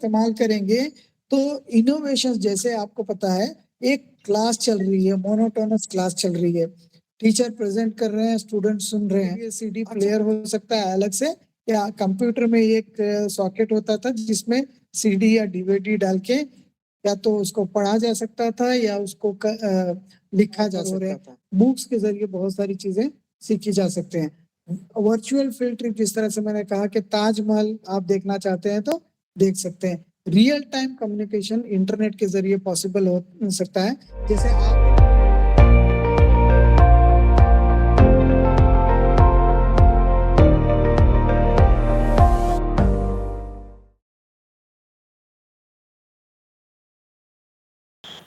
استعمال کریں گے تو انوویشن جیسے آپ کو پتا ہے ایک کلاس چل رہی ہے, مونوٹونس کلاس چل رہی ہے, ٹیچر پریزنٹ کر رہے ہیں, اسٹوڈنٹ سن رہے ہیں. یہ سی ڈی پلیئر ہو سکتا ہے الگ سے, یا کمپیوٹر میں ایک ساکٹ ہوتا تھا جس میں سی ڈی یا ڈی وی ڈی ڈال کے یا تو اس کو پڑھا جا سکتا تھا یا اس کو لکھا جا سکتا تھا. بکس کے ذریعے بہت ساری چیزیں سیکھی جا سکتے ہیں. ورچوئل فیلڈ ٹرپ جس طرح سے میں نے کہا کہ تاج محل آپ دیکھنا چاہتے ہیں تو دیکھ سکتے ہیں. ریئل ٹائم کمیونیکیشن انٹرنیٹ کے ذریعے پاسبل ہو سکتا ہے. جیسے آپ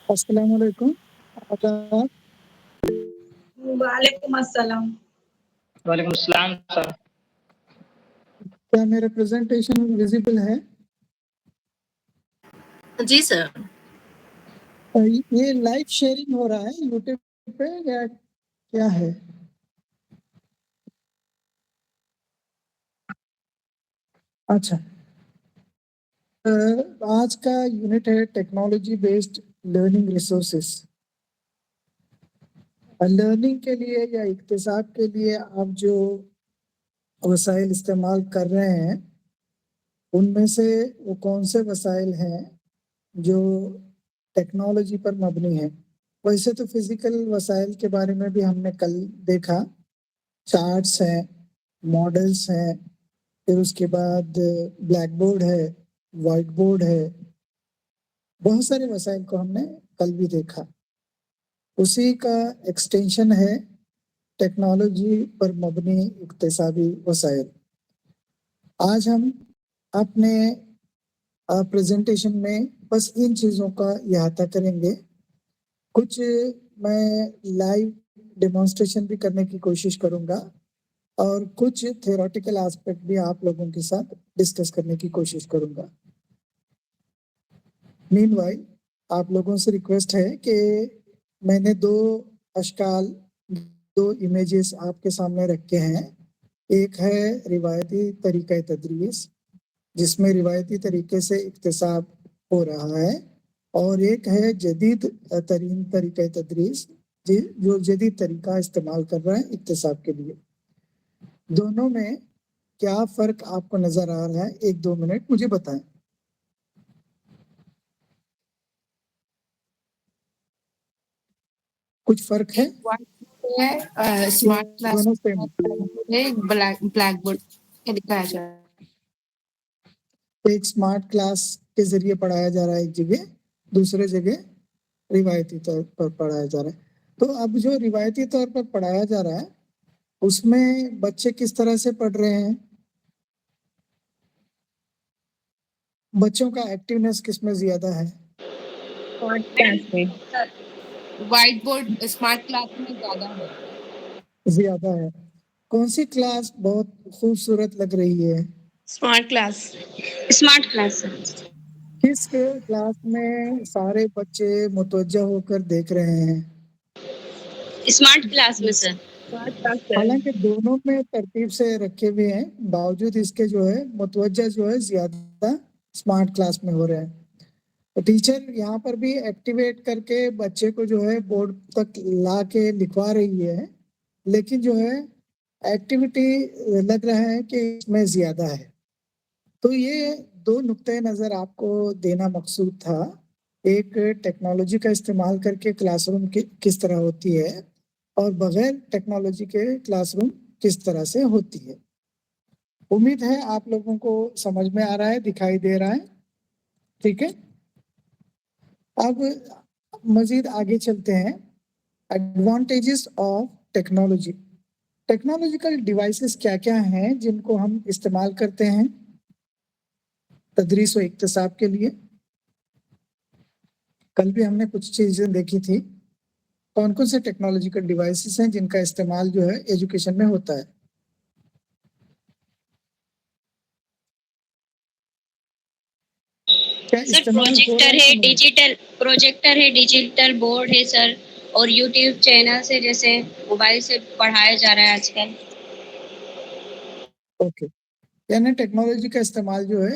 السلام علیکم. وعلیکم السلام. وعلیکم السلام سر. کیا میرا پریزنٹیشن ویزیبل ہے؟ جی سر. یہ لائیو شیئرنگ ہو رہا ہے یوٹیوب پہ یا کیا ہے؟ اچھا, آج کا یونٹ ہے technology based learning resources. Learning کے لیے یا اکتساب کے لیے آپ جو وسائل استعمال کر رہے ہیں ان میں سے وہ کون سے وسائل ہیں جو ٹیکنالوجی پر مبنی ہے؟ ویسے تو فزیکل وسائل کے بارے میں بھی ہم نے کل دیکھا, چارٹس ہیں, ماڈلس ہیں, پھر اس کے بعد بلیک بورڈ ہے, وائٹ بورڈ ہے, بہت سارے وسائل کو ہم نے کل بھی دیکھا. اسی کا ایکسٹینشن ہے ٹیکنالوجی پر مبنی اکتسابی وسائل. آج ہم اپنے پریزنٹیشن میں بس ان چیزوں کا احاطہ کریں گے. کچھ میں لائیو ڈیمانسٹریشن بھی کرنے کی کوشش کروں گا اور کچھ تھیوریٹیکل ایسپیکٹ بھی آپ لوگوں کے ساتھ ڈسکس کرنے کی کوشش کروں گا. مین وائل آپ لوگوں سے ریکویسٹ ہے کہ میں نے دو اشکال, دو امیجز آپ کے سامنے رکھے ہیں. ایک ہے روایتی طریقہ تدریس جس میں روایتی طریقے سے اکتساب ہو رہا ہے, اور ایک ہے جدید ترین طریقہ تدریس جو جدید طریقہ استعمال کر رہا ہے اکتساب کے لیے. دونوں میں کیا فرق آپ کو نظر آ رہا ہے؟ 1-2 منٹ مجھے بتائیں. کچھ فرق ہے؟ اسمارٹ کلاس دونوں سیم, بلیک بورڈ دکھایا جا رہا ہے. ایک اسمارٹ کلاس کے ذریعے پڑھایا جا رہا ہے ایک جگہ, دوسرے جگہ روایتی طور پر پڑھایا جا رہا ہے. تو اب جو روایتی طور پر پڑھایا جا رہا ہے اس میں بچے کس طرح سے پڑھ رہے ہیں؟ بچوں کا ایکٹیونیس کس میں زیادہ ہے؟ وائٹ بورڈ اسمارٹ کلاس میں زیادہ ہے. کون سی کلاس بہت خوبصورت لگ رہی ہے؟ Smart class. کس کلاس میں سارے بچے متوجہ ہو کر دیکھ رہے ہیں؟ اسمارٹ کلاس میں سر. حالانکہ دونوں میں ترتیب سے رکھے ہوئے ہیں, باوجود اس کے جو ہے متوجہ جو ہے زیادہ اسمارٹ کلاس میں ہو رہے ہیں. ٹیچر یہاں پر بھی ایکٹیویٹ کر کے بچے کو جو ہے بورڈ تک لا کے لکھوا رہی ہے, لیکن جو ہے ایکٹیویٹی لگ رہا ہے کہ اس میں زیادہ ہے. تو یہ دو نقطۂ نظر آپ کو دینا مقصود تھا. ایک ٹیکنالوجی کا استعمال کر کے کلاس روم کس طرح ہوتی ہے اور بغیر ٹیکنالوجی کے کلاس روم کس طرح سے ہوتی ہے. امید ہے آپ لوگوں کو سمجھ میں آ رہا ہے, دکھائی دے رہا ہے. ٹھیک ہے, اب مزید آگے چلتے ہیں. Advantages of technology. Technological devices کیا کیا ہیں جن کو ہم استعمال کرتے ہیں تدریس و اکتساب کے لیے؟ کل بھی ہم نے کچھ چیزیں دیکھی تھی. کون کون سے ٹیکنالوجیکل ڈیوائسز ہیں جن کا استعمال جو ہے ایجوکیشن میں ہوتا ہے؟ سر پروجیکٹر ہے, ڈیجیٹل بورڈ ہے سر, اور یوٹیوب چینل سے جیسے موبائل سے پڑھایا جا رہا ہے آج کل. اوکے, یعنی ٹیکنالوجی کا استعمال جو ہے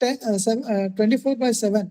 24/7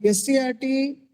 SCERT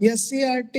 SCERT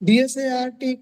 DSART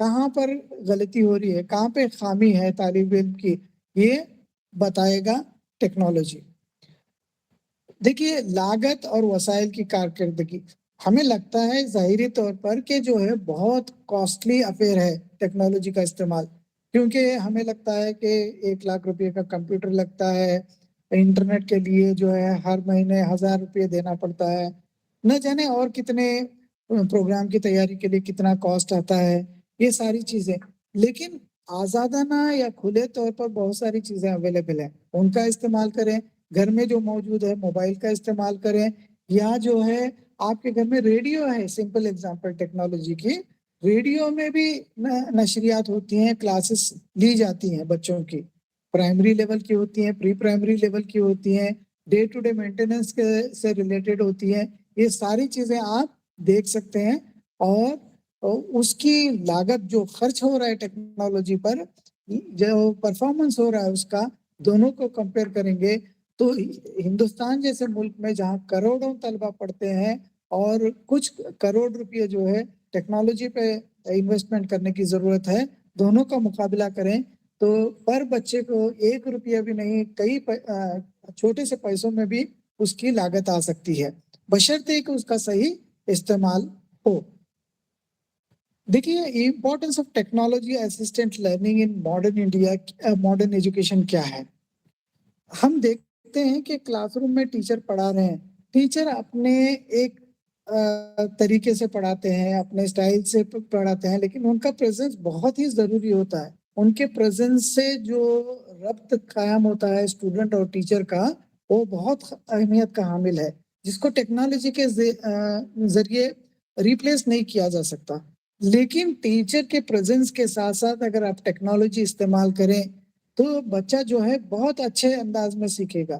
کہاں پر غلطی ہو رہی ہے, کہاں پہ خامی ہے طالب علم کی, یہ بتائے گا ٹیکنالوجی. دیکھیے لاگت اور وسائل کی کارکردگی, ہمیں لگتا ہے ظاہری طور پر کہ جو ہے بہت کاسٹلی افیئر ہے ٹیکنالوجی کا استعمال, کیونکہ ہمیں لگتا ہے کہ 1,00,000 روپے کا کمپیوٹر لگتا ہے, انٹرنیٹ کے لیے جو ہے ہر مہینے 1,000 روپے دینا پڑتا ہے, نہ جانے اور کتنے پروگرام کی تیاری کے لیے کتنا کاسٹ آتا ہے, یہ ساری چیزیں. لیکن آزادانہ یا کھلے طور پر بہت ساری چیزیں اویلیبل ہیں, ان کا استعمال کریں. گھر میں جو موجود ہے موبائل کا استعمال کریں, یا جو ہے آپ کے گھر میں ریڈیو ہے, سمپل اگزامپل ٹیکنالوجی کی, ریڈیو میں بھی نشریات ہوتی ہیں, کلاسز لی جاتی ہیں بچوں کی, پرائمری لیول کی ہوتی ہیں, پری پرائمری لیول کی ہوتی ہیں, ڈے ٹو ڈے مینٹیننس سے ریلیٹڈ ہوتی ہیں. یہ ساری چیزیں آپ دیکھ سکتے ہیں, اور اس کی لاگت جو خرچ ہو رہا ہے ٹیکنالوجی پر, جو پرفارمنس ہو رہا ہے اس کا, دونوں کو کمپیئر کریں گے تو ہندوستان جیسے ملک میں جہاں کروڑوں طلبہ پڑھتے ہیں اور کچھ کروڑ روپے جو ہے ٹیکنالوجی پہ انویسٹمنٹ کرنے کی ضرورت ہے, دونوں کا مقابلہ کریں تو پر بچے کو 1 روپیہ بھی نہیں, کئی چھوٹے سے پیسوں میں بھی اس کی لاگت آ سکتی ہے, بشرطے کہ اس کا صحیح استعمال ہو. دیکھیے importance of technology assistant learning in modern India, modern education کیا ہے. ہم دیکھتے ہیں کہ کلاس روم میں ٹیچر پڑھا رہے ہیں, ٹیچر اپنے ایک طریقے سے پڑھاتے ہیں, اپنے سٹائل سے پڑھاتے ہیں, لیکن ان کا پریزنس بہت ہی ضروری ہوتا ہے. ان کے پریزنس سے جو ربط قائم ہوتا ہے اسٹوڈنٹ اور ٹیچر کا, وہ بہت اہمیت کا حامل ہے, جس کو ٹیکنالوجی کے ذریعے ریپلیس نہیں کیا جا سکتا. لیکن ٹیچر کے پریزنس کے ساتھ ساتھ اگر آپ ٹیکنالوجی استعمال کریں تو بچہ جو ہے بہت اچھے انداز میں سیکھے گا.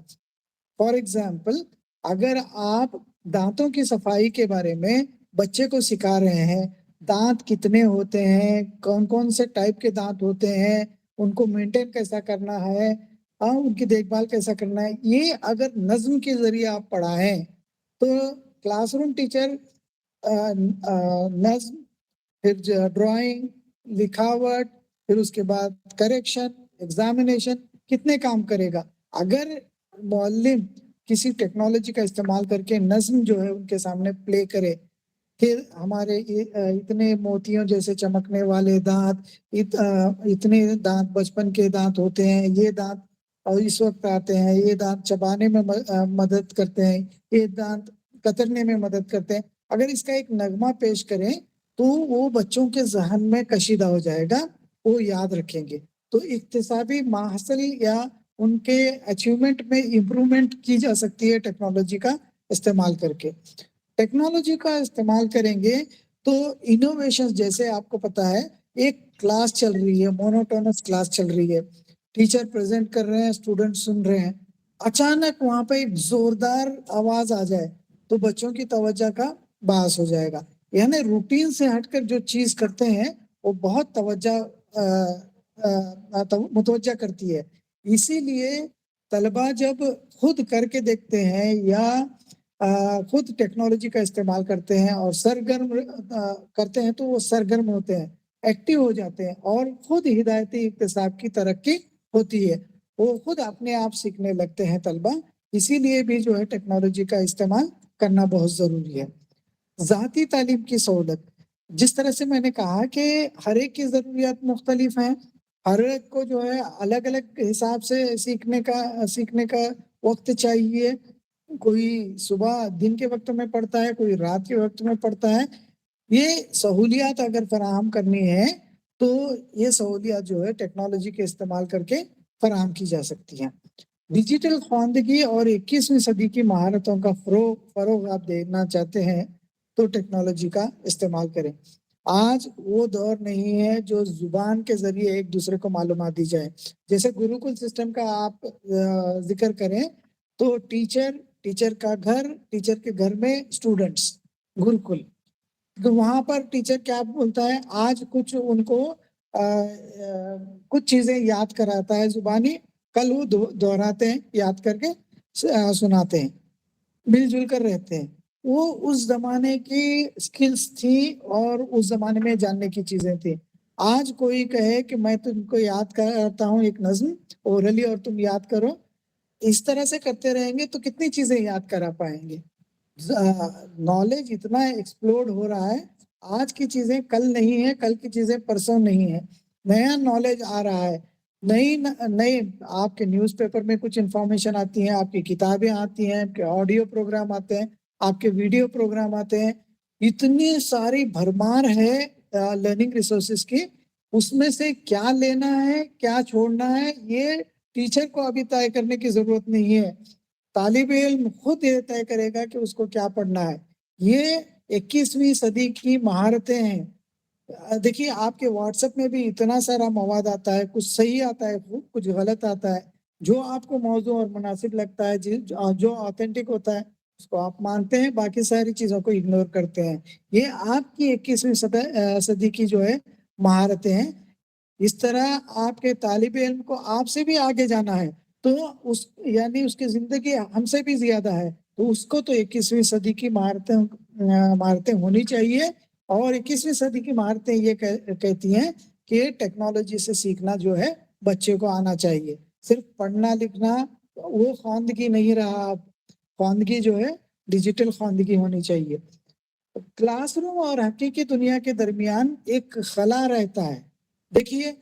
فار ایگزامپل, اگر آپ دانتوں کی صفائی کے بارے میں بچے کو سکھا رہے ہیں, دانت کتنے ہوتے ہیں, کون کون سے ٹائپ کے دانت ہوتے ہیں, ان کو مینٹین کیسا کرنا ہے, ان کی دیکھ بھال کیسا کرنا ہے, یہ اگر نظم کے ذریعے آپ پڑھائیں تو کلاس روم ٹیچر نظم, پھر ڈرائنگ, لکھاوٹ, پھر اس کے بعد کریکشن, ایگزامینیشن, کتنے کام کرے گا. اگر معلم کسی ٹیکنالوجی کا استعمال کر کے نظم جو ہے ان کے سامنے پلے کرے کہ ہمارے اتنے موتیوں جیسے چمکنے والے دانت, اتنے دانت بچپن کے دانت ہوتے ہیں, یہ دانت اور اس وقت آتے ہیں, یہ دانت چبانے میں مدد کرتے ہیں, یہ دانت کترنے میں مدد کرتے ہیں, اگر اس کا ایک نغمہ پیش کریں تو وہ بچوں کے ذہن میں کشیدہ ہو جائے گا, وہ یاد رکھیں گے. تو اکتسابی ماحصل یا ان کے اچیومنٹ میں امپرومنٹ کی جا سکتی ہے ٹیکنالوجی کا استعمال کر کے. ٹیکنالوجی کا استعمال کریں گے تو انوویشن, جیسے آپ کو پتا ہے ایک کلاس چل رہی ہے, مونوٹونس کلاس چل رہی ہے, ٹیچر پریزنٹ کر رہے ہیں, اسٹوڈنٹ سن رہے ہیں, اچانک وہاں پہ ایک زوردار آواز آ جائے تو بچوں کی توجہ کا باعث ہو جائے گا. یعنی روٹین سے ہٹ کر جو چیز کرتے ہیں وہ بہت متوجہ کرتی ہے. اسی لیے طلبہ جب خود کر کے دیکھتے ہیں یا خود ٹیکنالوجی کا استعمال کرتے ہیں اور سرگرم کرتے ہیں تو وہ سرگرم ہوتے ہیں, ایکٹیو ہو جاتے ہیں, اور خود ہدایتی اکتساب کی ترقی ہوتی ہے, وہ خود اپنے آپ سیکھنے لگتے ہیں طلبہ. اسی لیے بھی جو ہے ٹیکنالوجی کا استعمال کرنا بہت ضروری ہے. ذاتی تعلیم کی سہولت, جس طرح سے میں نے کہا کہ ہر ایک کی ضروریات مختلف ہیں, ہر ایک کو جو ہے الگ الگ حساب سے سیکھنے کا وقت چاہیے. کوئی صبح دن کے وقت میں پڑھتا ہے, کوئی رات کے وقت میں پڑھتا ہے. یہ سہولیات اگر فراہم کرنی ہے تو یہ سہولیات جو ہے ٹیکنالوجی کے استعمال کر کے فراہم کی جا سکتی ہیں. ڈیجیٹل خواندگی اور 21ویں صدی کی مہارتوں کا فروغ آپ دینا چاہتے ہیں تو ٹیکنالوجی کا استعمال کریں. آج وہ دور نہیں ہے جو زبان کے ذریعے ایک دوسرے کو معلومات دی جائے. جیسے گروکل سسٹم کا آپ ذکر کریں تو ٹیچر کا گھر, ٹیچر کے گھر میں اسٹوڈنٹس, گروکل, تو وہاں پر ٹیچر کیا بولتا ہے, آج کچھ ان کو کچھ چیزیں یاد کراتا ہے زبانی, کل وہ دہراتے ہیں, یاد کر کے سناتے ہیں, مل جل کر رہتے ہیں. وہ اس زمانے کی سکلز تھی اور اس زمانے میں جاننے کی چیزیں تھیں. آج کوئی کہے کہ میں تم کو یاد کرتا ہوں ایک نظم اورلی اور تم یاد کرو، اس طرح سے کرتے رہیں گے تو کتنی چیزیں یاد کرا پائیں گے. نالج اتنا ایکسپلورڈ ہو رہا ہے، آج کی چیزیں کل نہیں ہے، کل کی چیزیں پرسوں نہیں ہے، نیا نالج آ رہا ہے، نئی آپ کے نیوز پیپر میں کچھ انفارمیشن آتی ہیں، آپ کی کتابیں آتی ہیں، آپ کے آڈیو پروگرام آتے ہیں، آپ کے ویڈیو پروگرام آتے ہیں، اتنی ساری بھرمار ہے لرننگ ریسورسز کی. اس میں سے کیا لینا ہے کیا چھوڑنا ہے یہ ٹیچر کو ابھی طے کرنے کی ضرورت نہیں ہے، طالب علم خود یہ طے کرے گا کہ اس کو کیا پڑھنا ہے. یہ 21ویں صدی کی مہارتیں ہیں. دیکھیے آپ کے واٹس ایپ میں بھی اتنا سارا مواد آتا ہے، کچھ صحیح آتا ہے کچھ غلط آتا ہے، جو آپ کو موضوع اور مناسب لگتا ہے جو آتھینٹک ہوتا ہے اس کو آپ مانتے ہیں، باقی ساری چیزوں کو اگنور کرتے ہیں. یہ آپ کی 21ویں صدی کی جو ہے مہارتیں ہیں. اس طرح آپ کے طالب علم کو آپ سے بھی آگے جانا ہے تو یعنی اس کی زندگی ہم سے بھی زیادہ ہے، تو اس کو تو 21ویں صدی کی مہارتیں ہونی چاہیے. اور 21ویں صدی کی مہارتیں یہ کہتی ہیں کہ ٹیکنالوجی سے سیکھنا جو ہے بچے کو آنا چاہیے. صرف پڑھنا لکھنا وہ خواندگی نہیں رہا، خواندگی جو ہے ڈیجیٹل خواندگی ہونی چاہیے. کلاس روم اور حقیقی دنیا کے درمیان ایک خلا رہتا ہے. دیکھیے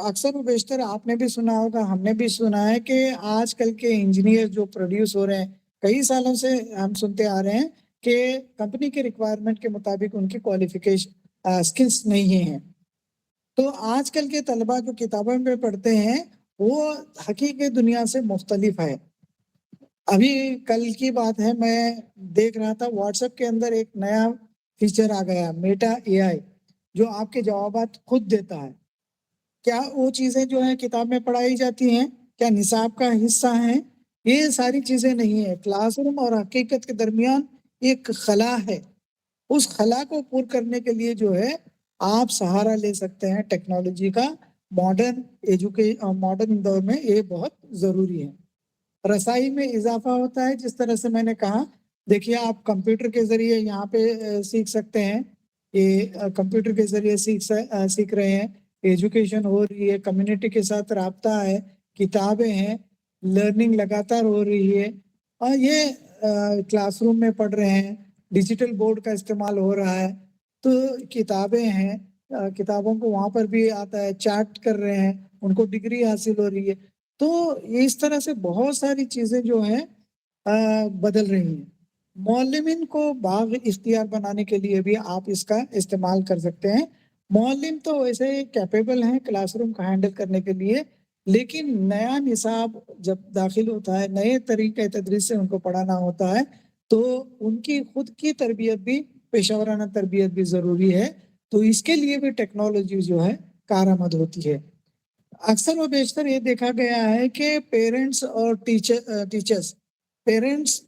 اکثر و بیشتر آپ نے بھی سنا ہوگا، ہم نے بھی سنا ہے کہ آج کل کے انجینئر جو پروڈیوس ہو رہے ہیں، کئی سالوں سے ہم سنتے آ رہے ہیں کہ کمپنی کے ریکوائرمنٹ کے مطابق ان کی کوالیفیکیشن سکلز نہیں ہیں. تو آج کل کے طلبہ جو کتابوں میں پڑھتے ہیں وہ حقیقی دنیا سے مختلف ہے. ابھی کل کی بات ہے، میں دیکھ رہا تھا واٹس ایپ کے اندر ایک نیا فیچر آ گیا، میٹا اے آئی، جو آپ کے جوابات خود دیتا ہے. کیا وہ چیزیں جو ہیں کتاب میں پڑھائی جاتی ہیں کیا نصاب کا حصہ ہیں؟ یہ ساری چیزیں نہیں ہیں. کلاس روم اور حقیقت کے درمیان ایک خلا ہے. اس خلا کو پور کرنے کے لیے جو ہے آپ سہارا لے سکتے ہیں ٹیکنالوجی کا. ماڈرن دور میں یہ بہت ضروری ہے. رسائی میں اضافہ ہوتا ہے، جس طرح سے میں نے کہا. دیکھیے آپ کمپیوٹر کے ذریعے یہاں پہ سیکھ سکتے ہیں، یہ کمپیوٹر کے ذریعے سیکھ رہے ہیں، ایجوکیشن ہو رہی ہے، کمیونٹی کے ساتھ رابطہ ہے، کتابیں ہیں، لرننگ لگاتار ہو رہی ہے. اور یہ کلاس روم میں پڑھ رہے ہیں، ڈیجیٹل بورڈ کا استعمال ہو رہا ہے، تو کتابیں ہیں، کتابوں کو وہاں پر بھی آتا ہے، چیٹ کر رہے ہیں، ان کو ڈگری حاصل ہو رہی ہے. تو اس طرح سے بہت ساری چیزیں جو ہیں بدل رہی ہیں. معلمین کو باغ اختیار بنانے کے لیے بھی آپ اس کا استعمال کر سکتے ہیں. معلم تو ویسے کیپیبل ہیں کلاس روم کا ہینڈل کرنے کے لیے، لیکن نیا نصاب جب داخل ہوتا ہے، نئے طریقہ تدریس سے ان کو پڑھانا ہوتا ہے، تو ان کی خود کی تربیت بھی، پیشہ ورانہ تربیت بھی ضروری ہے. تو اس کے لیے بھی ٹیکنالوجی جو ہے کارآمد ہوتی ہے. اکثر و بیشتر یہ دیکھا گیا ہے کہ پیرنٹس اور ٹیچرز پیرنٹس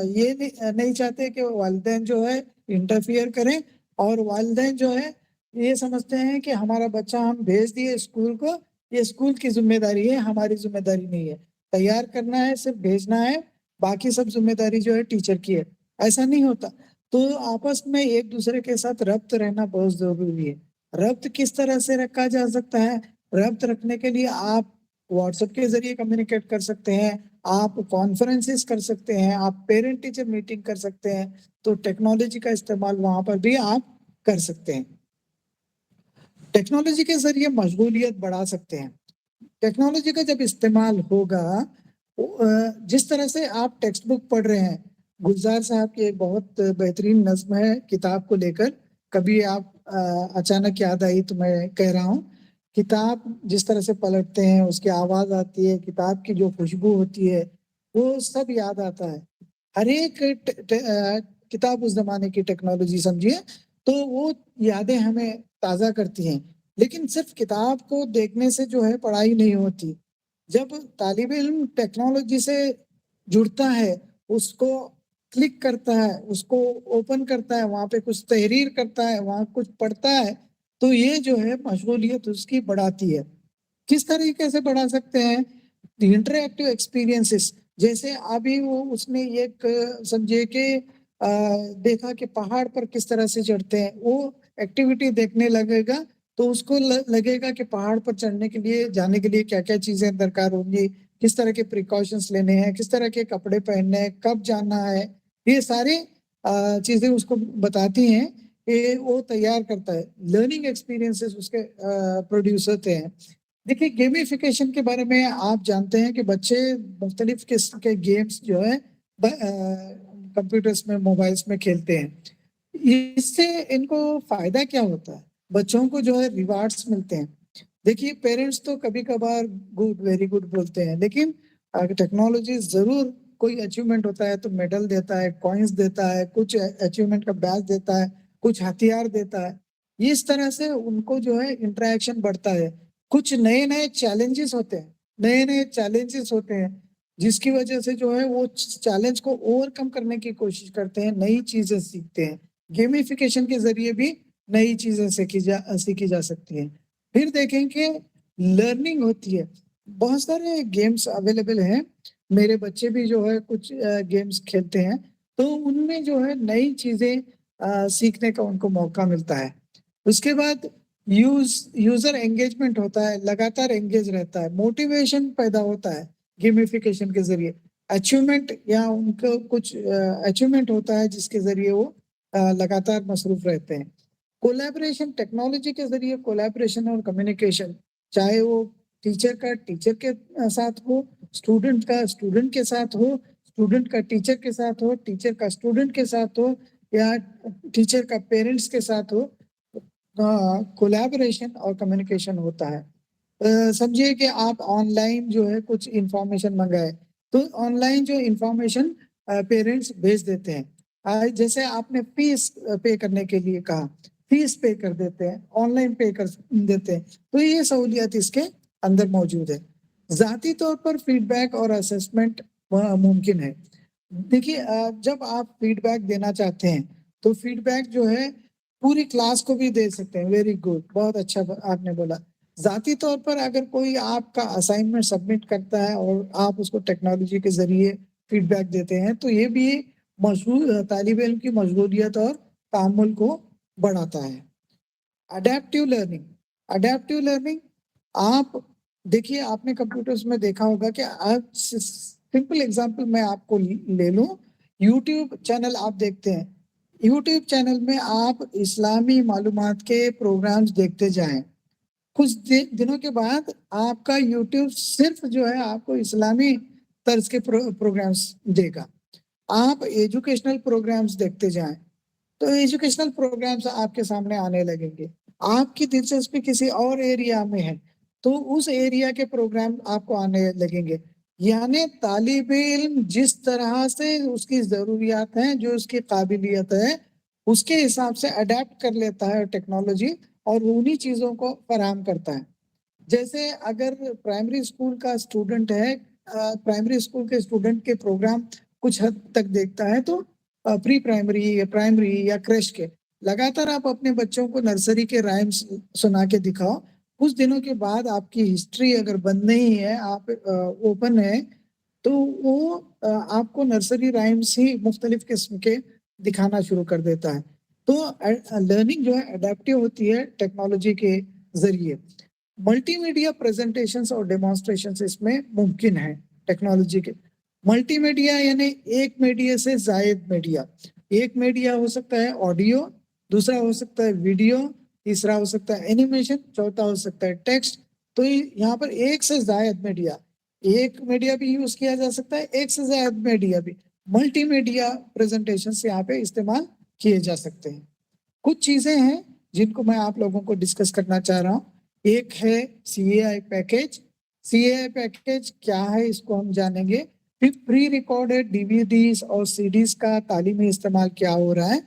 یہ نہیں چاہتے کہ والدین جو ہے انٹرفیئر کریں، اور والدین جو ہے یہ سمجھتے ہیں کہ ہمارا بچہ ہم بھیج دیے اسکول کو، یہ اسکول کی ذمہ داری ہے، ہماری ذمہ داری نہیں ہے. تیار کرنا ہے، صرف بھیجنا ہے، باقی سب ذمہ داری جو ہے ٹیچر کی ہے. ایسا نہیں ہوتا. تو آپس میں ایک دوسرے کے ساتھ ربط رہنا بہت ضروری ہے. ربط کس طرح سے رکھا جا سکتا ہے؟ ربط رکھنے کے لیے آپ واٹس ایپ کے ذریعے کمیونیکیٹ کر سکتے ہیں، آپ کانفرنسز کر سکتے ہیں، آپ پیرنٹ ٹیچر میٹنگ کر سکتے ہیں. تو ٹیکنالوجی کا استعمال وہاں پر بھی آپ کر سکتے ہیں. ٹیکنالوجی کے ذریعے مشغولیت بڑھا سکتے ہیں. ٹیکنالوجی کا جب استعمال ہوگا، جس طرح سے آپ ٹیکسٹ بک پڑھ رہے ہیں، گلزار صاحب کی ایک بہت بہترین نظم ہے کتاب کو لے کر، کبھی آپ اچانک یاد آئی تو میں کہہ رہا ہوں. کتاب جس طرح سے پلٹتے ہیں، اس کی آواز آتی ہے، کتاب کی جو خوشبو ہوتی ہے، وہ سب یاد آتا ہے. ہر ایک کتاب اس زمانے کی ٹیکنالوجی سمجھیے تو وہ یادیں ہمیں تازہ کرتی ہیں. لیکن صرف کتاب کو دیکھنے سے جو ہے پڑھائی نہیں ہوتی. جب طالب علم ٹیکنالوجی سے جڑتا ہے، اس کو کلک کرتا ہے، اس کو اوپن کرتا ہے، وہاں پہ کچھ تحریر کرتا ہے، وہاں کچھ پڑھتا ہے، تو یہ جو ہے مشغولیت اس کی بڑھاتی ہے. کس طریقے سے بڑھا سکتے ہیں؟ انٹریکٹیو ایکسپیرینسز، جیسے ابھی وہ اس نے ایک سمجھے کہ دیکھا کہ پہاڑ پر کس طرح سے چڑھتے ہیں، وہ ایکٹیویٹی دیکھنے لگے گا تو اس کو لگے گا کہ پہاڑ پر چڑھنے کے لیے جانے کے لیے کیا کیا چیزیں درکار ہوں گی, کس طرح کے پریکاشنس لینے ہیں, کس طرح کے کپڑے پہننے ہیں, کب جانا ہے, یہ ساری چیزیں اس کو بتاتی ہیں کہ وہ تیار کرتا ہے. لرننگ ایکسپیرینسز اس کے پروڈیوس ہوتے ہیں. دیکھیے گیمیفیکیشن کے بارے میں آپ جانتے ہیں کہ بچے مختلف قسم کے گیمز جو ہے کمپیوٹرز میں, موبائلز میں کھیلتے ہیں. اس سے ان کو فائدہ کیا ہوتا ہے؟ بچوں کو جو ہے ریوارڈز ملتے ہیں. دیکھیے پیرنٹس تو کبھی کبھار گڈ, ویری گڈ بولتے ہیں, لیکن ٹیکنالوجی ضرور کوئی اچیومنٹ ہوتا ہے تو میڈل دیتا ہے, کوئنز دیتا ہے, کچھ اچیومنٹ کا بیج دیتا ہے, کچھ ہتھیار دیتا ہے. اس طرح سے ان کو جو ہے انٹریکشن بڑھتا ہے. کچھ نئے نئے چیلنجز ہوتے ہیں, جس کی وجہ سے جو ہے وہ چیلنج کو اوور کم کرنے کی کوشش کرتے ہیں, نئی چیزیں سیکھتے ہیں. گیمیفیکیشن کے ذریعے بھی نئی چیزیں سیکھی جا سکتی ہیں. پھر دیکھیں کہ لرننگ ہوتی ہے. بہت سارے گیمز اویلیبل ہیں, میرے بچے بھی جو ہے کچھ گیمز کھیلتے ہیں, تو ان میں جو ہے نئی چیزیں سیکھنے کا ان کو موقع ملتا ہے. اس کے بعد یوزر انگیجمنٹ ہوتا ہے, لگاتار انگیج رہتا ہے, موٹیویشن پیدا ہوتا ہے گیمیفیکیشن کے ذریعے. اچیومنٹ یا ان کو کچھ اچیومنٹ ہوتا ہے جس کے ذریعے وہ لگاتار مصروف رہتے ہیں. کولیبریشن, ٹیکنالوجی کے ذریعے کولیبریشن اور کمیونیکیشن, چاہے وہ ٹیچر کا ٹیچر کے ساتھ ہو, اسٹوڈنٹ کا اسٹوڈنٹ کے ساتھ ہو, اسٹوڈنٹ کا ٹیچر کے ساتھ ہو, ٹیچر کا اسٹوڈنٹ کے ساتھ ہو, یا ٹیچر کا پیرنٹس کے ساتھ ہو, کولیبریشن اور کمیونیکیشن ہوتا ہے. سمجھیے کہ آپ آن لائن جو ہے کچھ انفارمیشن منگائے, تو آن لائن جو انفارمیشن پیرنٹس بھیج دیتے ہیں. جیسے آپ نے فیس پے کرنے کے لیے کہا, فیس پے کر دیتے ہیں, آن لائن پے کر دیتے ہیں, تو یہ سہولیات اس کے اندر موجود ہے. ذاتی طور پر فیڈ بیک اور اسسمنٹ ممکن ہے. دیکھیے جب آپ فیڈ بیک دینا چاہتے ہیں تو فیڈ بیک جو ہے پوری کلاس کو بھی دے سکتے ہیں. ویری گڈ, بہت اچھا آپ نے بولا. ذاتی طور پر اگر کوئی آپ کا اسائنمنٹ سبمٹ کرتا ہے اور آپ اس کو ٹیکنالوجی کے ذریعے فیڈ بیک دیتے ہیں, تو یہ بھی طالب علم کی مشغولیت اور تعامل کو بڑھاتا ہے. اڈیپٹیو لرننگ آپ دیکھیے, آپ نے کمپیوٹرز میں دیکھا ہوگا کہ سمپل ایگزامپل میں آپ کو لے لوں. یوٹیوب چینل آپ دیکھتے ہیں, یوٹیوب چینل میں آپ اسلامی معلومات کے پروگرامز دیکھتے جائیں, کچھ دنوں کے بعد آپ کا یوٹیوب صرف جو ہے آپ کو اسلامی طرز کے پروگرامز دے گا. آپ ایجوکیشنل پروگرامز دیکھتے جائیں تو ایجوکیشنل پروگرامز آپ کے سامنے آنے لگیں گے. آپ کی دلچسپی کسی اور ایریا میں ہے تو اس ایریا کے پروگرام آپ کو آنے لگیں گے. یعنی طالب علم جس طرح سے اس کی ضروریات ہیں, جو اس کی قابلیت ہے, اس کے حساب سے اڈیپٹ کر لیتا ہے ٹیکنالوجی اور انہی چیزوں کو فراہم کرتا ہے. جیسے اگر پرائمری اسکول کا اسٹوڈنٹ ہے, پرائمری اسکول کے اسٹوڈنٹ کے پروگرام کچھ حد تک دیکھتا ہے, تو پری پرائمری یا پرائمری یا کریش کے لگاتار آپ اپنے بچوں کو نرسری کے رائمز سنا کے دکھاؤ. کچھ دنوں کے بعد آپ کی ہسٹری اگر بند نہیں ہے, آپ اوپن ہے, تو وہ آپ کو نرسری رائمز ہی مختلف قسم کے دکھانا شروع کر دیتا ہے. تو لرننگ جو ہے اڈیپٹیو ہوتی ہے ٹیکنالوجی کے ذریعے. ملٹی میڈیا پریزنٹیشنز اور ڈیمانسٹریشنز اس میں ممکن ہے ٹیکنالوجی کے. ملٹی میڈیا یعنی ایک میڈیا سے زائد میڈیا. ایک میڈیا ہو سکتا ہے آڈیو, دوسرا ہو سکتا ہے ویڈیو, تیسرا ہو سکتا ہے اینیمیشن, چوتھا ہو سکتا ہے ٹیکسٹ. تو یہاں پر ایک سے زائد میڈیا, ایک میڈیا بھی یوز کیا جا سکتا ہے, ایک سے زائد میڈیا بھی, ملٹی میڈیا پریزنٹیشنز یہاں پہ استعمال کیے جا سکتے ہیں. کچھ چیزیں ہیں جن کو میں آپ لوگوں کو ڈسکس کرنا چاہ رہا ہوں. ایک ہے CAI پیکیج. CAI پیکیج کیا ہے اس کو ہم جانیں گے. پھر پری ریکارڈڈ DVDs اور CDs کا تعلیمی استعمال کیا ہو رہا ہے.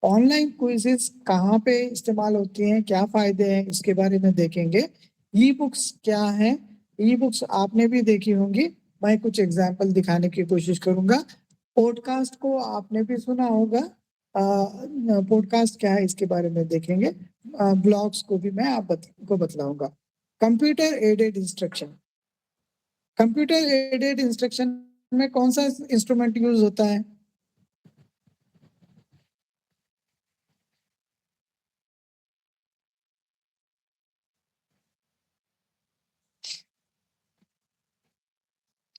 آن لائن کوئزز کہاں پہ استعمال ہوتی ہیں, کیا فائدے ہیں, اس کے بارے میں دیکھیں گے. ای بکس کیا ہیں, ای بکس آپ نے بھی دیکھی ہوں گی, میں کچھ ایگزامپل دکھانے کی کوشش کروں گا. پوڈ کاسٹ کو آپ نے بھی سنا ہوگا, پوڈ کاسٹ کیا ہے اس کے بارے میں دیکھیں گے. بلاگس کو بھی میں آپ کو بتلاؤں گا. Computer aided instruction. Computer aided instruction میں کون سا انسٹرومنٹ یوز ہوتا ہے؟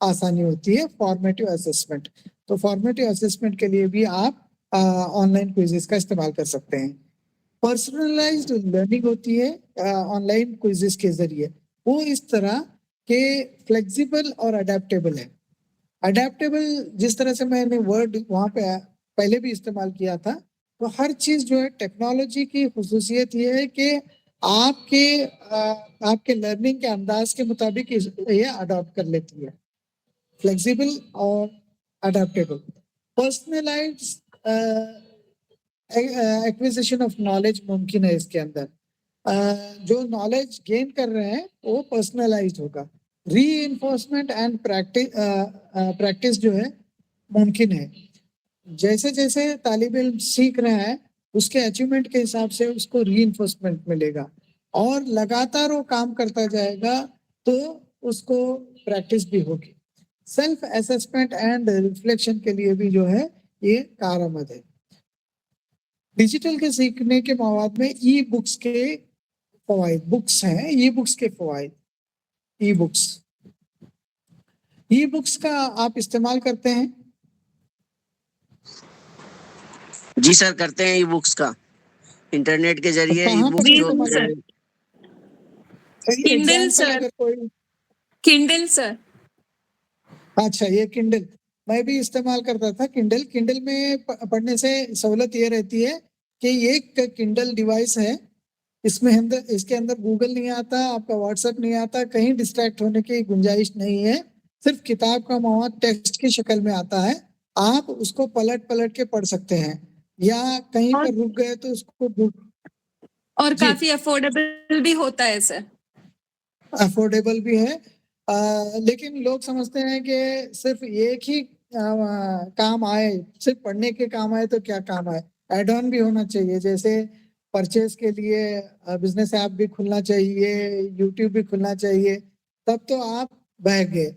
آسانی ہوتی ہے فارمیٹیو اسسمنٹ. تو فارمیٹیو اسسمنٹ کے لیے بھی آپ آن لائن کوئزز کا استعمال کر سکتے ہیں. پرسنلائزڈ لرننگ ہوتی ہے آن لائن کوئزز کے ذریعے. وہ اس طرح کہ فلیکسیبل اور اڈیپٹیبل ہے. اڈیپٹیبل جس طرح سے میں نے ورڈ وہاں پہ پہلے بھی استعمال کیا تھا, تو ہر چیز جو ہے ٹیکنالوجی کی خصوصیت یہ ہے کہ آپ کے لرننگ کے انداز کے مطابق یہ اڈاپٹ کر لیتی ہے. فلیکسیبل اور adaptable. Personalize acquisition of knowledge ممکن ہے اس کے اندر. جو نالج گین کر رہے ہیں وہ پرسنلائزڈ ہوگا. ری انفورسمنٹ اینڈ پریکٹس جو ہے ممکن ہے. جیسے جیسے طالب علم سیکھ رہا ہے اس کے اچیومنٹ کے حساب سے اس کو ری انفورسمنٹ ملے گا, اور لگاتار وہ کام کرتا جائے گا تو اس کو پریکٹس بھی ہوگی. سیلف اسسمنٹ اینڈ ریفلیکشن کے لیے بھی جو ہے یہ کارآمد ہے. ڈیجیٹل کے سیکھنے کے مواد میں ای بکس کے فوائد. بکس ہیں ای بکس کے فوائد. ای بکس کا آپ استعمال کرتے ہیں؟ جی سر کرتے ہیں ای بکس کا. انٹرنیٹ کے ذریعے ای کہاں پر بکس جو استعمال کرتے ہیں؟ کنڈل Example سر. اگر کوئی. کنڈل سر. اچھا, یہ کنڈل میں بھی استعمال کرتا تھا. کنڈل میں پڑھنے سے سہولت یہ رہتی ہے کہ ایک کنڈل ڈیوائس ہے, اس کے اندر گوگل نہیں آتا, آپ کا واٹس ایپ نہیں آتا, کہیں ڈسٹریکٹ ہونے کی گنجائش نہیں ہے. صرف کتاب کا مواد ٹیکسٹ کی شکل میں آتا ہے. آپ اس کو پلٹ کے پڑھ سکتے ہیں, یا کہیں پر رک گئے تو اس کو اور کافی افورڈیبل بھی ہوتا ہے سر. افورڈیبل بھی ہے, لیکن لوگ سمجھتے ہیں کہ صرف ایک ہی کام آئے, صرف پڑھنے کے کام آئے تو کیا کام آئے, ایڈ آن بھی ہونا چاہیے. جیسے پرچیز کے لیے بزنس ایپ بھی کھلنا چاہیے, یوٹیوب بھی کھلنا چاہیے, تب تو آپ بہ گئے.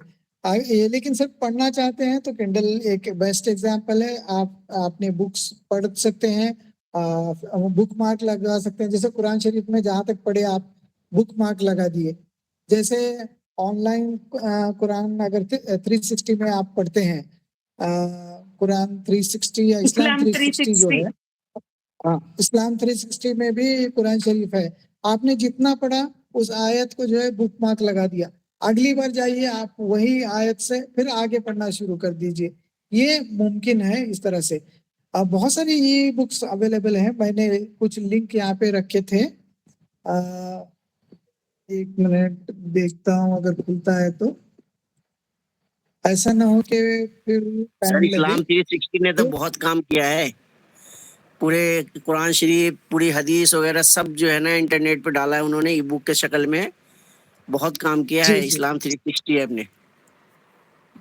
لیکن صرف پڑھنا چاہتے ہیں تو کنڈل ایک بیسٹ ایگزامپل ہے. آپ اپنے بکس پڑھ سکتے ہیں, بک مارک لگا سکتے ہیں. جیسے قرآن شریف میں جہاں تک پڑھے آپ بک مارک لگا دیے. جیسے آن لائن قرآن اگر 360 میں آپ پڑھتے ہیں, قرآن 360 یا اسلام 360 جو ہے, اسلام 360 میں بھی قرآن شریف ہے. آپ نے جتنا پڑھا اس آیت کو جو ہے بک مارک لگا دیا, اگلی بار جائیے آپ وہی آیت سے پھر آگے پڑھنا شروع کر دیجئے. یہ ممکن ہے اس طرح سے. اب بہت ساری ای بکس اویلیبل ہیں. میں نے کچھ لنک یہاں پہ رکھے تھے, ایک منٹ دیکھتا ہوں اگر کھلتا ہے تو. ایسا نہ ہو کہ پھر سر ٹائم لگے. اسلام 360 نے تو بہت کام کیا ہے. پورے قرآن شریف, پوری حدیث وغیرہ سب جو ہے نا انٹرنیٹ پہ ڈالا ہے انہوں نے ای بک کے شکل میں. بہت کام کیا ہے اسلام 360 ایپ نے.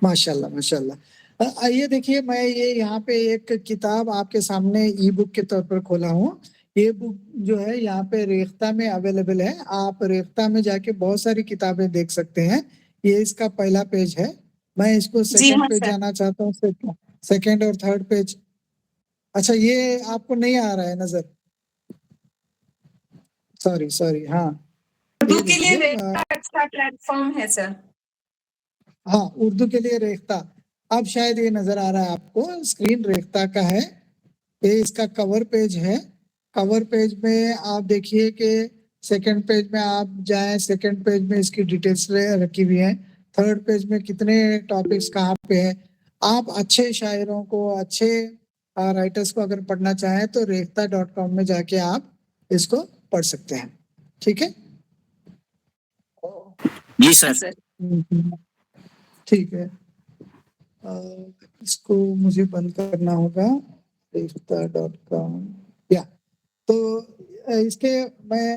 ماشاءاللہ ماشاءاللہ. آئیے دیکھیے, میں یہ یہاں پہ ایک کتاب آپ کے سامنے ای بک کے طور پر کھولا ہوں. یہ بک جو ہے یہاں پہ ریختہ میں اویلیبل ہے. آپ ریختہ میں جا کے بہت ساری کتابیں دیکھ سکتے ہیں. یہ اس کا پہلا پیج ہے. میں اس کو سیکنڈ پیج جانا چاہتا ہوں, سیکنڈ اور تھرڈ پیج. اچھا, یہ آپ کو نہیں آ رہا ہے نظر, سوری. ہاں, اردو کے لیے اچھا پلیٹ فارم ہے سر. ہاں, اردو کے لیے ریختہ. اب شاید یہ نظر آ رہا ہے آپ کو, اسکرین ریختہ کا ہے. یہ اس کا کور پیج ہے. کور پیج میں آپ دیکھیے کہ سیکنڈ پیج میں آپ جائیں, سیکنڈ پیج میں اس کی ڈیٹیلز رکھی ہوئی ہیں. تھرڈ پیج میں کتنے ٹاپکس کہاں پہ ہیں. آپ اچھے شاعروں کو, اچھے رائٹرز کو اگر پڑھنا چاہیں تو ریختہ.com میں جا کے آپ اس کو پڑھ سکتے ہیں. ٹھیک ہے, جی سر. ٹھیک ہے. اس کو مجھے بند کرنا ہوگا. ریختہ.com. یا تو اس کے میں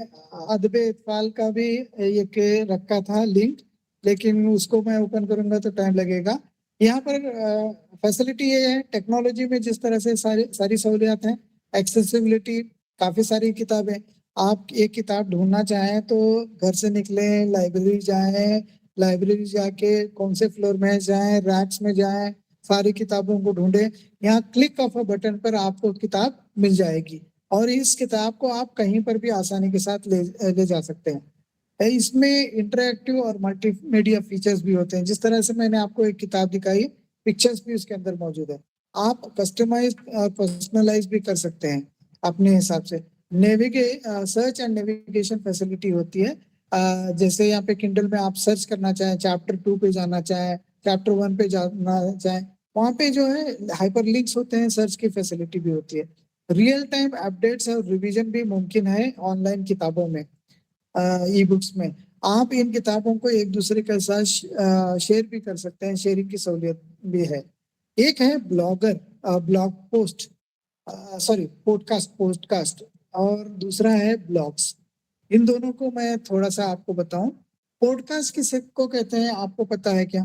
ادب اطفال کا بھی ایک رکھا تھا لنک, لیکن اس کو میں اوپن کروں گا تو ٹائم لگے گا. یہاں پر فیسلٹی یہ ہے, ٹیکنالوجی میں جس طرح سے ساری سہولیات ہیں, ایکسیسیبلٹی, کافی ساری کتابیں. آپ ایک کتاب ڈھونڈنا چاہیں تو گھر سے نکلیں, لائبریری جائیں, لائبریری جا کے کون سے فلور میں جائیں, ریکس میں جائیں, ساری کتابوں کو ڈھونڈیں. یہاں کلک آف اے بٹن پر آپ کو کتاب مل جائے گی, اور اس کتاب کو آپ کہیں پر بھی آسانی کے ساتھ لے جا سکتے ہیں. اس میں انٹریکٹیو اور ملٹی میڈیا فیچرز بھی ہوتے ہیں. جس طرح سے میں نے آپ کو ایک کتاب دکھائی, پکچرز بھی اس کے اندر موجود ہے. آپ کسٹمائز اور پرسنلائز بھی کر سکتے ہیں اپنے حساب سے. سرچ اینڈ نیویگیشن فیسلٹی ہوتی ہے. جیسے یہاں پہ کنڈل میں آپ سرچ کرنا چاہیں, چیپٹر 2 پہ جانا چاہیں, چیپٹر 1 پہ جانا چاہیں, وہاں پہ جو ہے ہائپر لنکس ہوتے ہیں, سرچ کی فیسلٹی بھی ہوتی ہے. ریئل ٹائم اپڈیٹس اور ریویژن بھی ممکن ہے آن لائن کتابوں میں, ای بکس میں. آپ ان کتابوں کو ایک دوسرے کے ساتھ شیئر بھی کر سکتے ہیں, شیئرنگ کی سہولیت بھی ہے. ایک ہے بلاگ پوسٹ, پوڈ کاسٹ, اور دوسرا ہے بلاگس. ان دونوں کو میں تھوڑا سا آپ کو بتاؤں. پوڈ کاسٹ کس کو کہتے ہیں, آپ کو پتا ہے کیا؟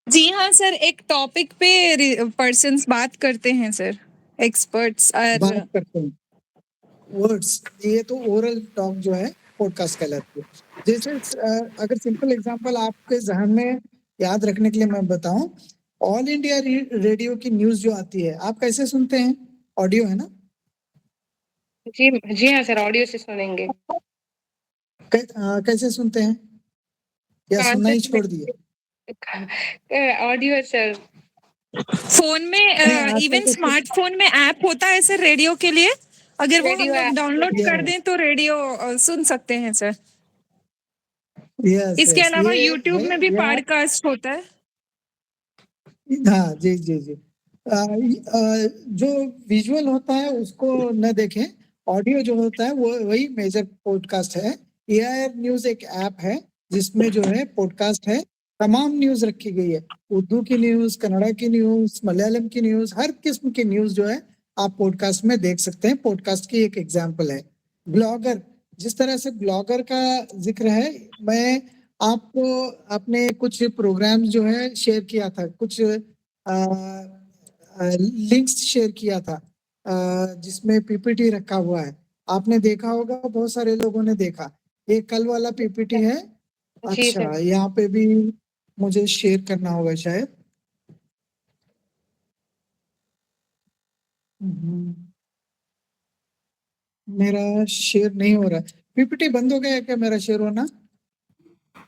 جی ہاں سر, ایک ٹاپک پہ پرسنس بات کرتے ہیں سر, ایکسپرٹس. بات کرتے ہیں ورڈس, یہ تو اورل ٹاک جو ہے پوڈ کاسٹ کہلاتی ہے. جیسے اگر سمپل اگزامپل آپ کے ذہن میں یاد رکھنے کے لیے میں بتاؤں, آل انڈیا ریڈیو کی نیوز جو آتی ہے آپ کیسے سنتے ہیں؟ آڈیو ہے نا؟ جی ہاں سر, آڈیو سے سنیں گے. کیسے سنتے ہیں, یا سننا ہی چھوڑ دیے؟ آڈیو سر. فون میں ایون اسمارٹ فون میں ایپ ہوتا ہے سر ریڈیو کے لیے, اگر وہ ہم لوگ ڈاؤن لوڈ کر دیں تو ریڈیو سن سکتے ہیں سر. اس کے علاوہ یوٹیوب میں بھی پوڈ کاسٹ ہوتا ہے. ہاں جی جی جی. جو ویژول ہوتا ہے اس کو نہ دیکھیں, آڈیو جو ہوتا ہے وہ وہی میجر پوڈ کاسٹ ہے. اے آئی آر نیوز ایک ایپ ہے جس میں جو ہے پوڈ کاسٹ ہے, تمام نیوز رکھی گئی ہے. اردو کی نیوز, کنڑا کی نیوز, ملیالم کی نیوز, ہر قسم کی نیوز جو ہے آپ پوڈ کاسٹ میں دیکھ سکتے ہیں. پوڈ کاسٹ کی ایک ایگزامپل ہے. بلاگر, جس طرح سے بلاگر کا ذکر ہے, میں آپ کو اپنے کچھ پروگرام جو ہے شیئر کیا تھا, کچھ لنکس شیئر کیا تھا جس میں پی پی ٹی رکھا ہوا ہے. آپ نے دیکھا ہوگا, بہت سارے لوگوں نے دیکھا. یہ کل والا پی پی ٹی ہے. اچھا, یہاں پہ بھی مجھے شیئر کرنا ہوگا شاید. میرا شیئر نہیں ہو رہا. پی پی ٹی بند ہو گیا ہے کیا میرا شیئر ہونا؟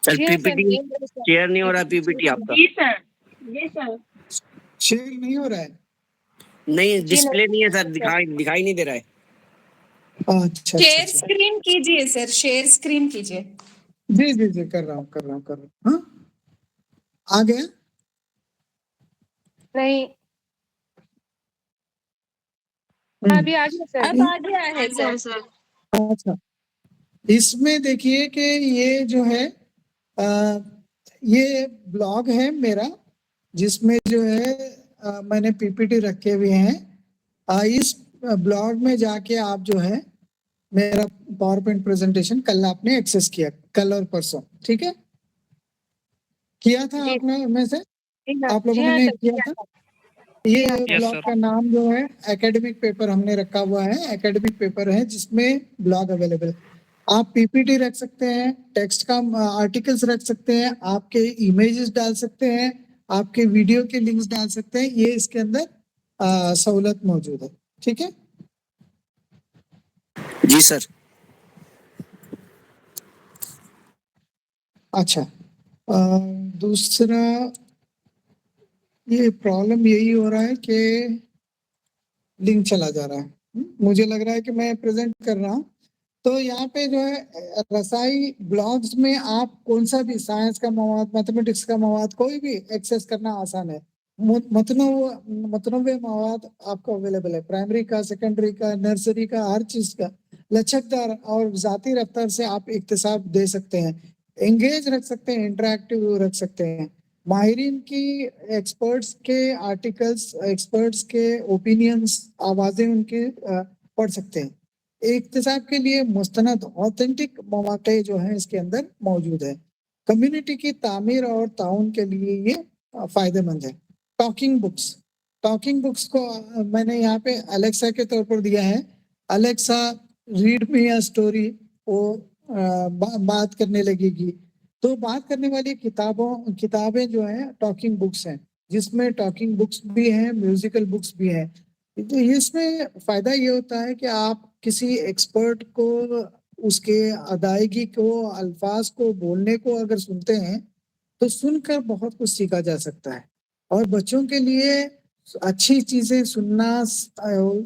سر پی پی ٹی شیئر نہیں ہو رہا, پی پی ٹی آپ کا شیئر نہیں ہو رہا ہے. نہیں, ڈسپلے نہیں ہے سر, دکھائی نہیں دے رہا ہے. اچھا شیئر اسکرین کیجیے سر, شیئر اسکرین کیجیے. جی جی جی, کر رہا ہوں. ہاں, آ گیا؟ نہیں, ابھی آ گیا سر. اب آ گیا ہے سر. اچھا, اس میں دیکھیے کہ یہ جو ہے یہ بلاگ ہے میرا, جس میں جو ہے میں نے پی پی ٹی رکھے ہوئے ہیں. اس بلاگ میں جا کے آپ جو ہے میرا پاور پوائنٹ پریزنٹیشن کل آپ نے ایکسس کیا, کل اور پرسوں, ٹھیک ہے؟ کیا تھا آپ نے میں سے, آپ لوگوں نے کیا تھا. یہ بلاگ کا نام جو ہے اکیڈمک پیپر ہم نے رکھا ہوا ہے. اکیڈمک پیپر ہے جس میں بلاگ اویلیبل ہے. آپ پی پی ٹی رکھ سکتے ہیں, ٹیکسٹ کا آرٹیکلز رکھ سکتے ہیں, آپ کے امیجز ڈال سکتے ہیں, آپ کے ویڈیو کے لنکس ڈال سکتے ہیں. یہ اس کے اندر سہولت موجود ہے, ٹھیک ہے؟ جی سر. اچھا, دوسرا یہ پرابلم یہی ہو رہا ہے کہ لنک چلا جا رہا ہے. مجھے لگ رہا ہے کہ میں پریزنٹ کر رہا ہوں, تو یہاں پہ جو ہے رسائی بلاگز میں آپ کون سا بھی سائنس کا مواد, میتھمیٹکس کا مواد, کوئی بھی ایکسیس کرنا آسان ہے. متنوع مواد آپ کو اویلیبل ہے, پرائمری کا, سیکنڈری کا, نرسری کا, ہر چیز کا. لچکدار اور ذاتی رفتار سے آپ اکتساب دے سکتے ہیں, انگیج رکھ سکتے ہیں, انٹریکٹیو رکھ سکتے ہیں. ماہرین کی, ایکسپرٹس کے آرٹیکلز, ایکسپرٹس کے اوپینینز, آوازیں ان کے پڑھ سکتے ہیں. اکتساب کے لیے مستند آتھینٹک مواقع جو ہیں اس کے اندر موجود ہے. کمیونٹی کی تعمیر اور تعاون کے لیے یہ فائدہ مند ہے. ٹاکنگ بکس کو میں نے یہاں پہ الیکسا کے طور پر دیا ہے. Alexa read me a story, وہ بات کرنے لگے گی. تو بات کرنے والی کتابیں جو ہیں ٹاکنگ بکس ہیں, جس میں ٹاکنگ بکس بھی ہیں, میوزیکل بکس بھی ہیں. تو اس میں فائدہ یہ ہوتا ہے کہ آپ کسی ایکسپرٹ کو اس کے ادائیگی کو الفاظ کو بولنے کو اگر سنتے ہیں تو سن کر بہت کچھ سیکھا جا سکتا ہے. اور بچوں کے لیے اچھی چیزیں سننا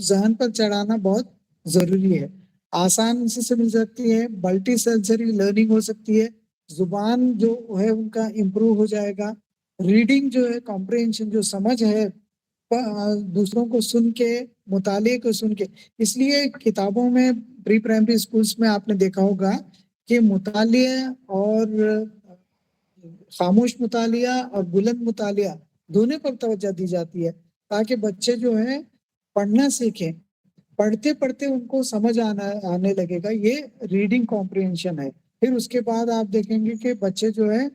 ذہن پر چڑھانا بہت ضروری ہے. آسان سے مل سکتی ہے, ملٹی سینسری لرننگ ہو سکتی ہے, زبان جو ہے ان کا امپروو ہو جائے گا, ریڈنگ جو ہے کمپریہنشن جو سمجھ ہے دوسروں کو سن کے, مطالعے کو سن کے. اس لیے کتابوں میں پری پرائمری اسکولس میں آپ نے دیکھا ہوگا کہ مطالعہ اور خاموش مطالعہ اور بلند مطالعہ دونوں پر توجہ دی جاتی ہے تاکہ بچے جو ہیں پڑھنا سیکھیں. پڑھتے پڑھتے ان کو سمجھ آنے لگے گا. یہ ریڈنگ کمپریہنشن ہے. پھر اس کے بعد آپ دیکھیں گے کہ بچے جو ہے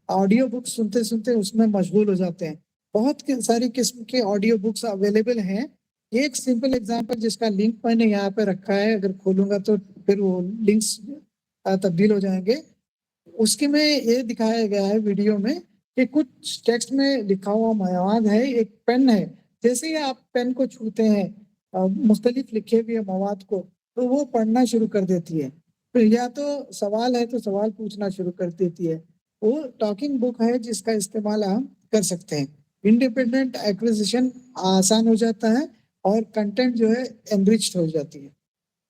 آڈیو بک سنتے سنتے اس میں مشغول ہو جاتے ہیں. بہت ساری قسم کے آڈیو بکس اویلیبل ہیں. ایک سمپل ایگزامپل جس کا لنک میں نے یہاں پہ رکھا ہے, اگر کھولوں گا تو پھر وہ لنکس تبدیل ہو جائیں گے. اس کے میں یہ دکھایا گیا ہے ویڈیو میں کہ کچھ ٹیکسٹ میں لکھا ہوا مواد ہے, ایک پین ہے, جیسے ہی آپ پین کو چھوتے ہیں مختلف لکھے ہوئے مواد کو تو وہ پڑھنا شروع کر دیتی ہے. پھر یا تو سوال ہے تو سوال پوچھنا شروع کر دیتی ہے. وہ ٹاکنگ بک ہے جس کا استعمال ہم کر سکتے ہیں. انڈیپینڈنٹ ایکوزیشن آسان ہو جاتا ہے اور کنٹینٹ جو ہے انریچڈ ہو جاتی ہے.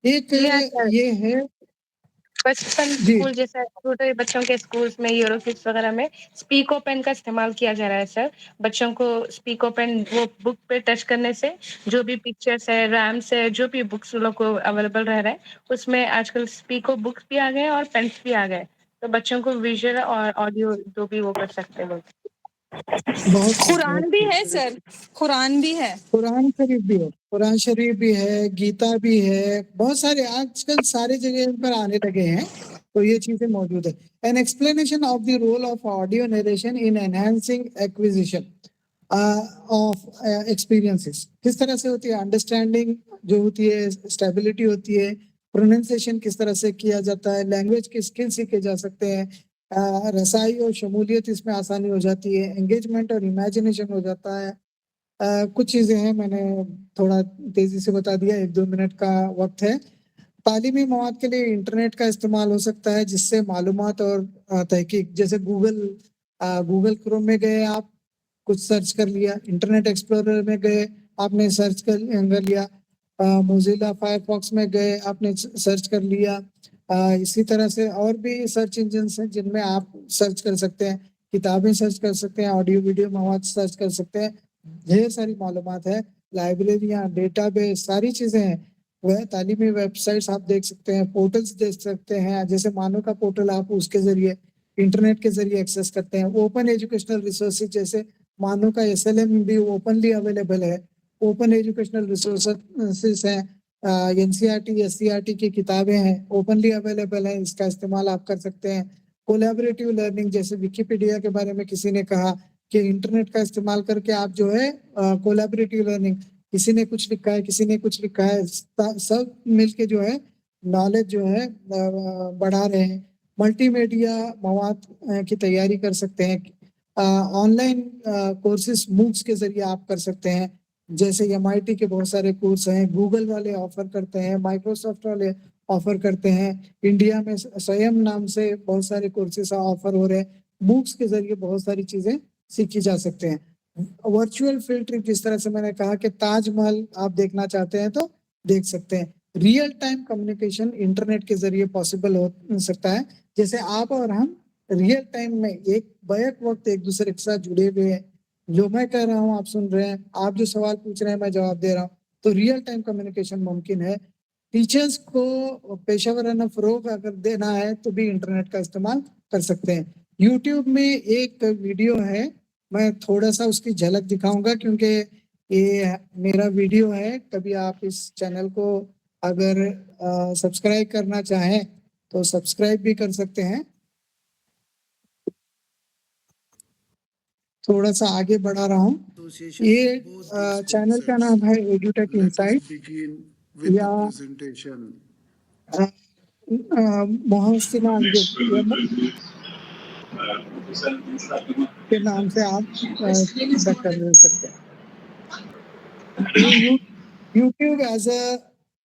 ایک یہ ہے بچپن اسکول جیسے چھوٹے بچوں کے اسکولس میں یورو کڈس وغیرہ میں اسپیکو پین کا استعمال کیا جا رہا ہے سر. بچوں کو اسپیکو پین وہ بک پہ ٹچ کرنے سے جو بھی پکچرس ہے, ریمس ہے, جو بھی بکس لوگ کو اویلیبل رہ رہا ہے اس میں آج کل اسپیکو بکس بھی آ گئے اور پینس بھی آ گئے. تو بچوں کو ویژول اور آڈیو جو بھی وہ کر سکتے ہیں. بہت قرآن بھی ہے سر, قرآن بھی ہے, قرآن شریف بھی ہے, قرآن شریف بھی ہے, گیتا بھی ہے, بہت سارے آج کل سارے جگہ پر آنے لگے ہیں. تو یہ چیزیں موجود ہے. An explanation of the role of audio narration in enhancing acquisition of experiences. کس طرح سے ہوتی ہے انڈرسٹینڈنگ جو ہوتی ہے, اسٹیبلٹی ہوتی ہے, پروننسیشن کس طرح سے کیا جاتا ہے, لینگویج کے اسکل سیکھے جا سکتے ہیں, رسائی اور شمولیت اس میں آسانی ہو جاتی ہے, انگیجمنٹ اور امیجنیشن ہو جاتا ہے. کچھ چیزیں ہیں میں نے تھوڑا تیزی سے بتا دیا, 1-2 منٹ کا وقت ہے. تعلیمی مواد کے لیے انٹرنیٹ کا استعمال ہو سکتا ہے جس سے معلومات اور تحقیق, جیسے گوگل کروم میں گئے آپ کچھ سرچ کر لیا, انٹرنیٹ ایکسپلورر میں گئے آپ نے سرچ کر لیا, موزیلا فائر فاکس میں گئے آپ نے سرچ کر لیا. اسی طرح سے اور بھی سرچ انجنس ہیں جن میں آپ سرچ کر سکتے ہیں, کتابیں سرچ کر سکتے ہیں, آڈیو ویڈیو مواد سرچ کر سکتے ہیں. ڈھیر ساری معلومات ہے, لائبریریاں, ڈیٹا بیس, ساری چیزیں ہیں. وہ تعلیمی ویب سائٹس آپ دیکھ سکتے ہیں, پورٹلس دیکھ سکتے ہیں, جیسے مانو کا پورٹل آپ اس کے ذریعے انٹرنیٹ کے ذریعے ایکسیس کرتے ہیں. اوپن ایجوکیشنل ریسورسز جیسے مانو کا SLM بھی اوپنلی اویلیبل ہے. اوپن ایجوکیشنل ریسورسز ہیں, NCERT SCERT کی کتابیں ہیں, اوپنلی اویلیبل ہیں, اس کا استعمال آپ کر سکتے ہیں. کولیبریٹیو لرننگ جیسے ویکیپیڈیا کے بارے میں کسی نے کہا کہ انٹرنیٹ کا استعمال کر کے آپ جو ہے کولیبریٹیو لرننگ, کسی نے کچھ لکھا ہے کسی نے کچھ لکھا ہے, سب مل کے جو ہے نالج جو ہے بڑھا رہے ہیں. ملٹی میڈیا مواد کی تیاری کر سکتے ہیں. آن لائن کورسز موکس کے ذریعے آپ کر سکتے ہیں, جیسے MIT کے بہت سارے کورس ہیں, گوگل والے آفر کرتے ہیں, مائکروسافٹ والے آفر کرتے ہیں. انڈیا میں سیم نام سے بہت سارے کورسز آفر ہو رہے ہیں. موکس کے ذریعے بہت ساری چیزیں سیکھی جا سکتے ہیں. ورچوئل فیلڈ ٹرپ جس طرح سے میں نے کہا کہ تاج محل آپ دیکھنا چاہتے ہیں تو دیکھ سکتے ہیں. ریئل ٹائم کمیونیکیشن انٹرنیٹ کے ذریعے پاسبل ہو سکتا ہے, جیسے آپ اور ہم ریئل ٹائم میں ایک بیک وقت ایک دوسرے کے ساتھ جڑے ہوئے ہیں. جو میں کہہ رہا ہوں آپ سن رہے ہیں, آپ جو سوال پوچھ رہے ہیں میں جواب دے رہا ہوں, تو ریئل ٹائم کمیونیکیشن ممکن ہے. ٹیچرز کو پیشہ ورانہ فروغ اگر دینا ہے تو بھی انٹرنیٹ کا استعمال کر سکتے ہیں. یوٹیوب میں ایک ویڈیو ہے, میں تھوڑا سا اس کی جھلک دکھاؤں گا کیونکہ یہ میرا ویڈیو ہے. کبھی آپ اس چینل کو اگر سبسکرائب کرنا چاہیں تو سبسکرائب بھی کر سکتے ہیں. تھوڑا سا آگے بڑھا رہا ہوں. یہ چینل کا نام ہے ایڈوٹیک انسائٹ یا محسنہ انجم کے نام سے آپ کنیکٹ کر سکتے ہیں. YouTube as a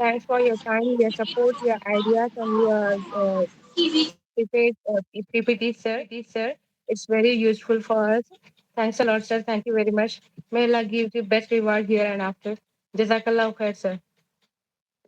Thanks for your time, your support, your ideas, and your PPT, sir. It's very useful for us. Thanks a lot, sir. Thank you very much. May Allah give you best reward here and after. Jazakallah khair, sir.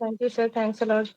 Thank you, sir. Thanks a lot.